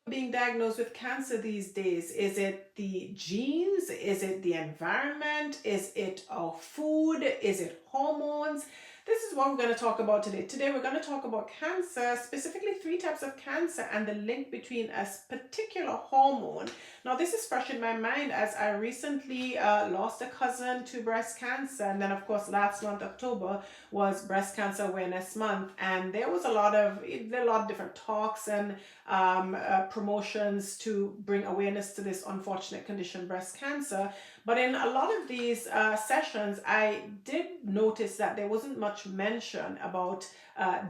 Being diagnosed with cancer these days? Is it the genes? Is it the environment? Is it our food? Is it hormones? This is what we're going to talk about today. Today we're going to talk about cancer, specifically three types of cancer and the link between a particular hormone. Now this is fresh in my mind as I recently lost a cousin to breast cancer, and then of course last month, October, was Breast Cancer Awareness Month, and there was a lot of different talks and promotions to bring awareness to this unfortunate condition, breast cancer. But in a lot of these sessions, I did notice that there wasn't much mention about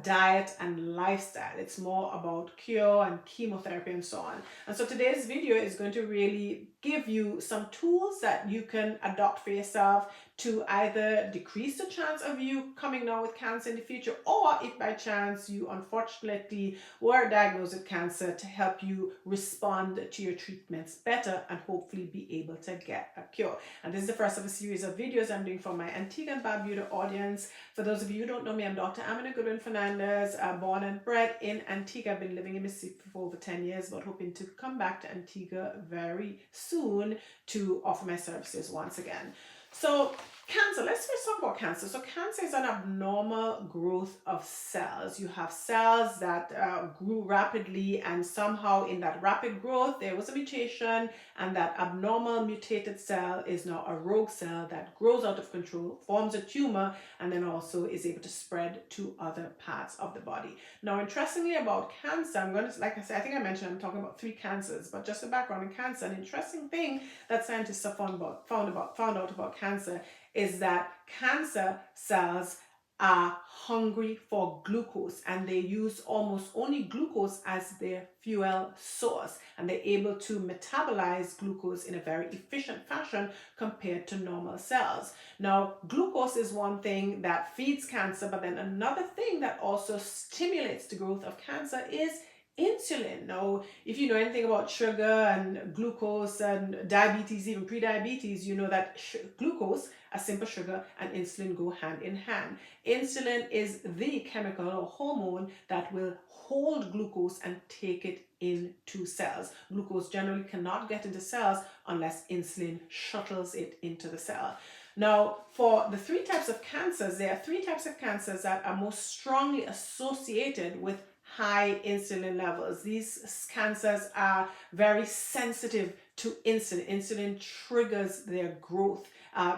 diet and lifestyle. It's more about cure and chemotherapy and so on. And so today's video is going to really give you some tools that you can adopt for yourself to either decrease the chance of you coming down with cancer in the future, or if by chance you unfortunately were diagnosed with cancer, to help you respond to your treatments better and hopefully be able to get a cure. And this is the first of a series of videos I'm doing for my Antigua and Barbuda audience. For those of you who don't know me, I'm Dr. Amina Goodwin-Fernandez, born and bred in Antigua. I've been living in Mississippi for over 10 years, but hoping to come back to Antigua very soon to offer my services once again. So cancer, let's first talk about cancer. So cancer is an abnormal growth of cells. You have cells that grew rapidly, and somehow in that rapid growth there was a mutation, and that abnormal mutated cell is now a rogue cell that grows out of control, forms a tumor, and then also is able to spread to other parts of the body. Now interestingly about cancer, I'm going to, like I said, I think I mentioned I'm talking about three cancers, but just a background in cancer, an interesting thing that scientists have found out about cancer is that cancer cells are hungry for glucose, and they use almost only glucose as their fuel source, and they're able to metabolize glucose in a very efficient fashion compared to normal cells. Now glucose is one thing that feeds cancer, but then another thing that also stimulates the growth of cancer is insulin. Now, if you know anything about sugar and glucose and diabetes, even pre-diabetes, you know that glucose, a simple sugar, and insulin go hand in hand. Insulin is the chemical or hormone that will hold glucose and take it into cells. Glucose generally cannot get into cells unless insulin shuttles it into the cell. Now, for the three types of cancers, there are three types of cancers that are most strongly associated with high insulin levels. These cancers are very sensitive to insulin. Insulin triggers their growth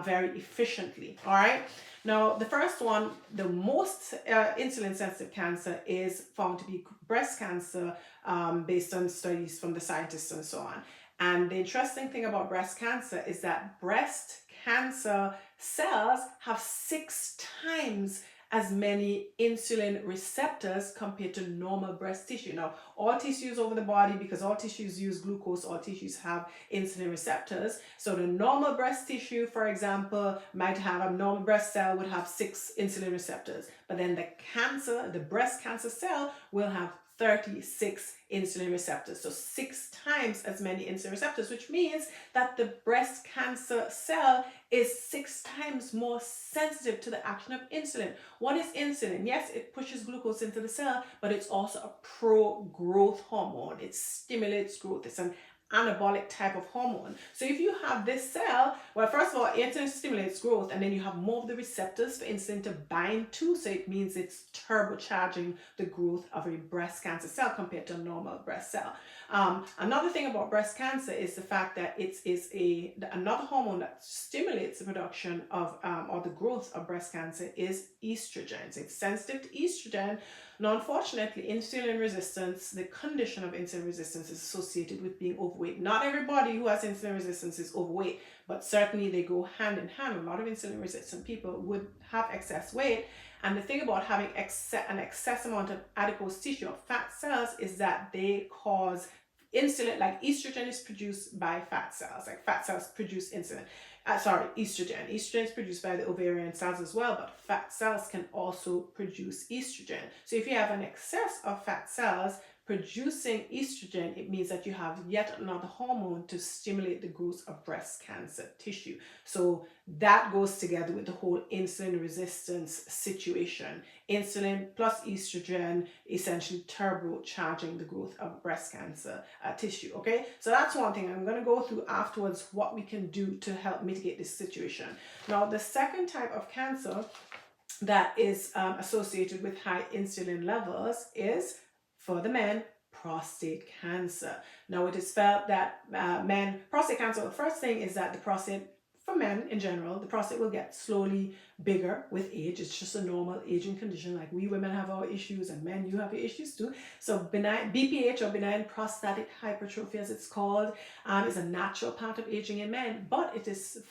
very efficiently. All right. Now, the first one, the most insulin sensitive cancer, is found to be breast cancer, based on studies from the scientists and so on. And the interesting thing about breast cancer is that breast cancer cells have 6 times as many insulin receptors compared to normal breast tissue. Now, all tissues over the body, because all tissues use glucose, all tissues have insulin receptors. So the normal breast tissue, for example, might have a normal breast cell would have 6 insulin receptors, but then the breast cancer cell will have 36 insulin receptors, so 6 times as many insulin receptors, which means that the breast cancer cell is 6 times more sensitive to the action of insulin. What is insulin? Yes, it pushes glucose into the cell, but it's also a pro-growth hormone. It stimulates growth. It's an anabolic type of hormone. So if you have this cell, well, first of all, insulin stimulates growth, and then you have more of the receptors for insulin to bind to, so it means it's turbocharging the growth of a breast cancer cell compared to a normal breast cell. Another thing about breast cancer is the fact that it is another hormone that stimulates the production of or the growth of breast cancer is estrogen. So it's sensitive to estrogen. Now, unfortunately, insulin resistance, the condition of insulin resistance, is associated with being overweight. Not everybody who has insulin resistance is overweight, but certainly they go hand in hand. A lot of insulin resistant people would have excess weight. And the thing about having an excess amount of adipose tissue or fat cells is that they cause insulin, like estrogen is produced by fat cells, like fat cells produce insulin. Estrogen. Estrogen is produced by the ovarian cells as well, but fat cells can also produce estrogen. So if you have an excess of fat cells, producing estrogen, it means that you have yet another hormone to stimulate the growth of breast cancer tissue. So that goes together with the whole insulin resistance situation. Insulin plus estrogen essentially turbocharging the growth of breast cancer tissue. Okay, so that's one thing. I'm going to go through afterwards what we can do to help mitigate this situation. Now, the second type of cancer that is associated with high insulin levels is, for the men, prostate cancer. Now, it is felt that prostate cancer, the first thing is that the prostate, for men in general, the prostate will get slowly bigger with age. It's just a normal aging condition. Like we women have our issues and men, you have your issues too. So benign BPH, or benign prostatic hypertrophy as it's called, is a natural part of aging in men. But it is,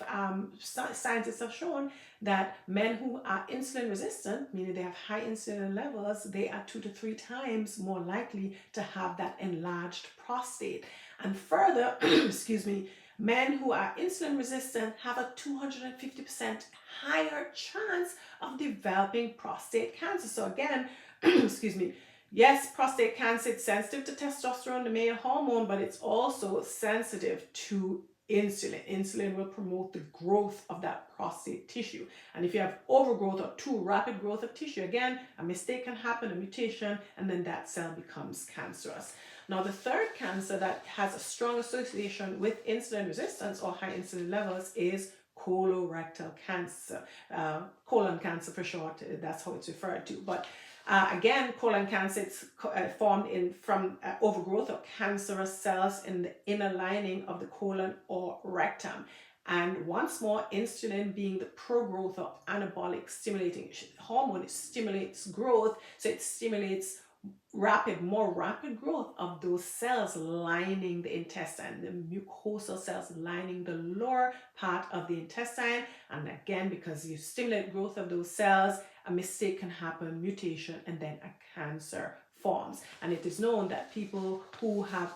scientists have shown that men who are insulin resistant, meaning they have high insulin levels, they are 2 to 3 times more likely to have that enlarged prostate. And further, excuse me, men who are insulin resistant have a 250% higher chance of developing prostate cancer. So again, excuse me, yes, prostate cancer is sensitive to testosterone, the male hormone, but it's also sensitive to insulin. Insulin will promote the growth of that prostate tissue. And if you have overgrowth or too rapid growth of tissue, again, a mistake can happen, a mutation, and then that cell becomes cancerous. Now, the third cancer that has a strong association with insulin resistance or high insulin levels is colorectal cancer, colon cancer for short, that's how it's referred to. But again, colon cancer is formed from overgrowth of cancerous cells in the inner lining of the colon or rectum. And once more, insulin being the pro-growth or anabolic stimulating hormone, it stimulates growth, so it stimulates more rapid growth of those cells lining the intestine, the mucosal cells lining the lower part of the intestine. And again, because you stimulate growth of those cells, a mistake can happen, mutation, and then a cancer forms. And it is known that people who have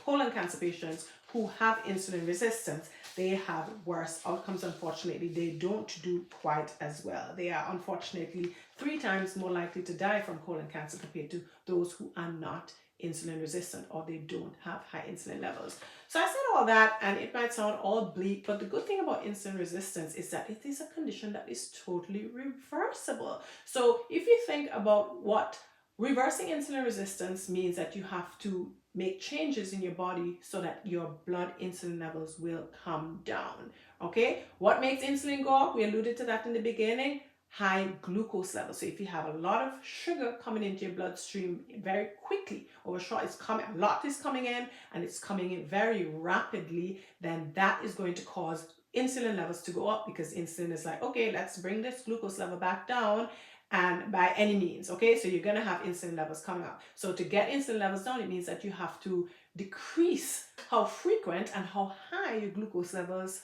colon cancer patients who have insulin resistance, they have worse outcomes. Unfortunately, they don't do quite as well. They are unfortunately 3 times more likely to die from colon cancer compared to those who are not insulin resistant or they don't have high insulin levels. So I said all that, and it might sound all bleak, but the good thing about insulin resistance is that it is a condition that is totally reversible. So if you think about what reversing insulin resistance means, that you have to make changes in your body so that your blood insulin levels will come down. Okay, what makes insulin go up? We alluded to that in the beginning. High glucose levels. So if you have a lot of sugar coming into your bloodstream very quickly, a lot is coming in, and it's coming in very rapidly, then that is going to cause insulin levels to go up, because insulin is like, okay, let's bring this glucose level back down, and by any means. Okay, so you're going to have insulin levels coming up. So to get insulin levels down, it means that you have to decrease how frequent and how high your glucose levels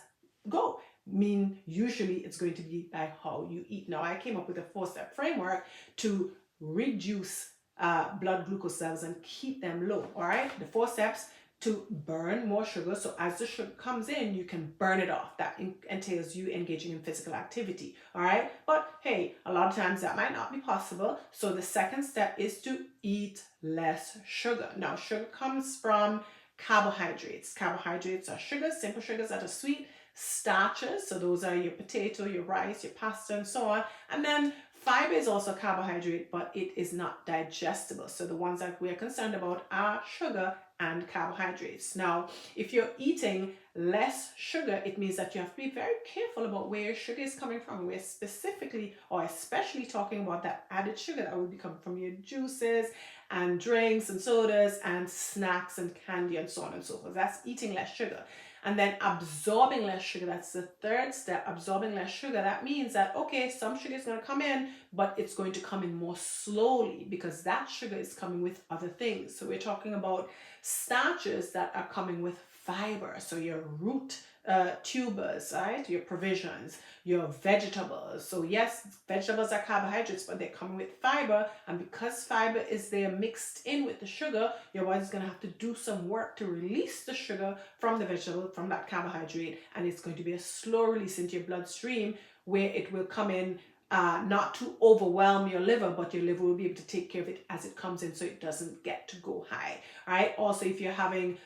go. Usually it's going to be by how you eat. Now, I came up with a 4-step framework to reduce blood glucose levels and keep them low. All right, the 4 steps to burn more sugar. So as the sugar comes in, you can burn it off. That entails you engaging in physical activity. All right, but hey, a lot of times that might not be possible. So the second step is to eat less sugar. Now, sugar comes from carbohydrates. Carbohydrates are sugars, simple sugars that are sweet. Starches, so those are your potato, your rice, your pasta, and so on. And then fiber is also a carbohydrate, but it is not digestible. So the ones that we are concerned about are sugar and carbohydrates. Now, if you're eating less sugar, it means that you have to be very careful about where your sugar is coming from. We're specifically or especially talking about that added sugar that will be coming from your juices and drinks and sodas and snacks and candy and so on and so forth. That's eating less sugar. And then absorbing less sugar, that's the third step, absorbing less sugar. That means that, okay, some sugar is going to come in, but it's going to come in more slowly because that sugar is coming with other things. So we're talking about starches that are coming with fiber. So your root tubers, right? Your provisions, your vegetables. So yes, vegetables are carbohydrates, but they're coming with fiber. And because fiber is there mixed in with the sugar, your body's going to have to do some work to release the sugar from the vegetable, from that carbohydrate. And it's going to be a slow release into your bloodstream where it will come in not to overwhelm your liver, but your liver will be able to take care of it as it comes in so it doesn't get to go high, right? Also, if you're having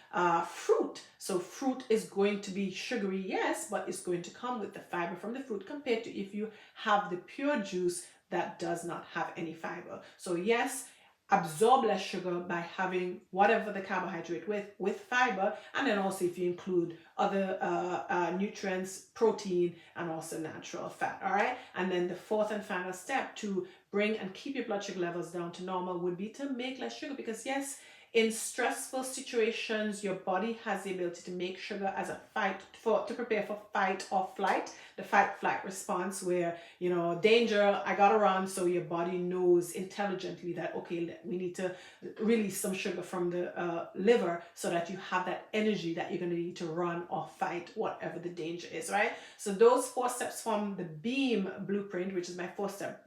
fruit, so fruit is going to be sugary, yes, but it's going to come with the fiber from the fruit compared to if you have the pure juice that does not have any fiber. So yes, absorb less sugar by having whatever the carbohydrate with fiber, and then also if you include other nutrients, protein, and also natural fat. All right, and then the fourth and final step to bring and keep your blood sugar levels down to normal would be to make less sugar, because yes, in stressful situations, your body has the ability to make sugar as a fight to prepare for fight or flight, the fight flight response, where danger, I gotta run. So your body knows intelligently that okay, we need to release some sugar from the liver so that you have that energy that you're gonna need to run or fight whatever the danger is, right? So those 4 steps from the Beam blueprint, which is my 4-step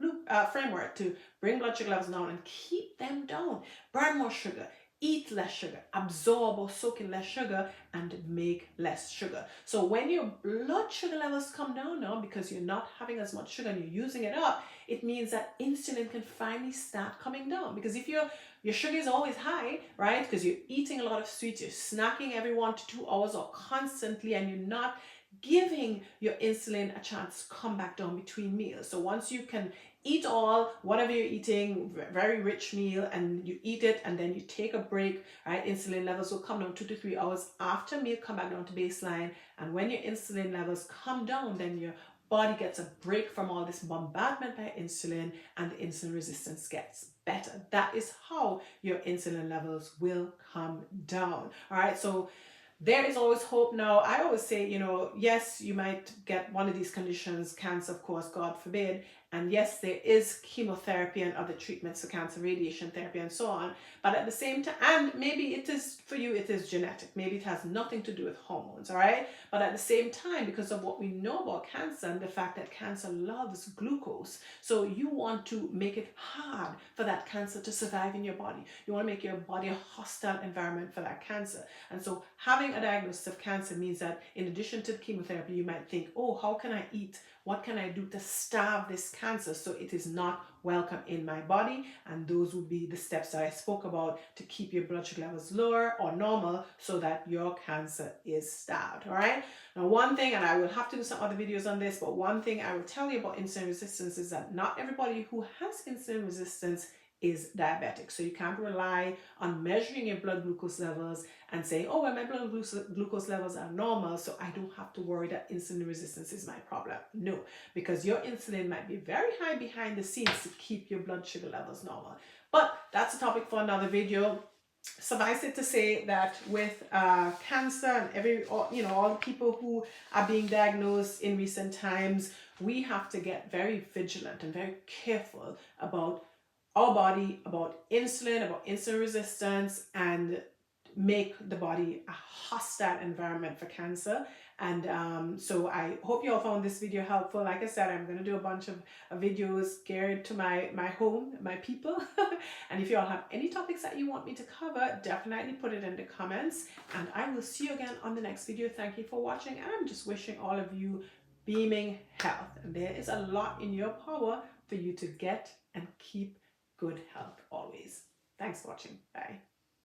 framework to bring blood sugar levels down and keep them down, burn more sugar, eat less sugar, absorb or soak in less sugar, and make less sugar. So when your blood sugar levels come down now because you're not having as much sugar and you're using it up, it means that insulin can finally start coming down. Because if your sugar is always high, right, because you're eating a lot of sweets, you're snacking every 1 to 2 hours or constantly, and you're not giving your insulin a chance to come back down between meals. So once you can eat all whatever you're eating, very rich meal, and you eat it and then you take a break, right, insulin levels will come down 2 to 3 hours after meal, come back down to baseline. And when your insulin levels come down, then your body gets a break from all this bombardment by insulin, and the insulin resistance gets better. That is how your insulin levels will come down. All right, so there is always hope. Now, I always say, yes, you might get one of these conditions, cancer, of course, God forbid. And yes, there is chemotherapy and other treatments for cancer, radiation therapy, and so on. But at the same time, and maybe it is, for you, it is genetic. Maybe it has nothing to do with hormones, all right? But at the same time, because of what we know about cancer and the fact that cancer loves glucose, so you want to make it hard for that cancer to survive in your body. You want to make your body a hostile environment for that cancer. And so having a diagnosis of cancer means that in addition to the chemotherapy, you might think, oh, how can I eat? What can I do to starve this cancer so it is not welcome in my body? And those would be the steps that I spoke about to keep your blood sugar levels lower or normal so that your cancer is starved. All right. Now, one thing, and I will have to do some other videos on this, but one thing I will tell you about insulin resistance is that not everybody who has insulin resistance is diabetic. So you can't rely on measuring your blood glucose levels and saying, oh, well, my blood glucose levels are normal, so I don't have to worry that insulin resistance is my problem. No, because your insulin might be very high behind the scenes to keep your blood sugar levels normal. But that's a topic for another video. Suffice it to say that with cancer and all the people who are being diagnosed in recent times, we have to get very vigilant and very careful about our body, about insulin resistance, and make the body a hostile environment for cancer. And so I hope you all found this video helpful. Like I said, I'm going to do a bunch of videos geared to my home, my people. And if you all have any topics that you want me to cover, definitely put it in the comments. And I will see you again on the next video. Thank you for watching. And I'm just wishing all of you beaming health. And there is a lot in your power for you to get and keep good health always. Thanks for watching. Bye.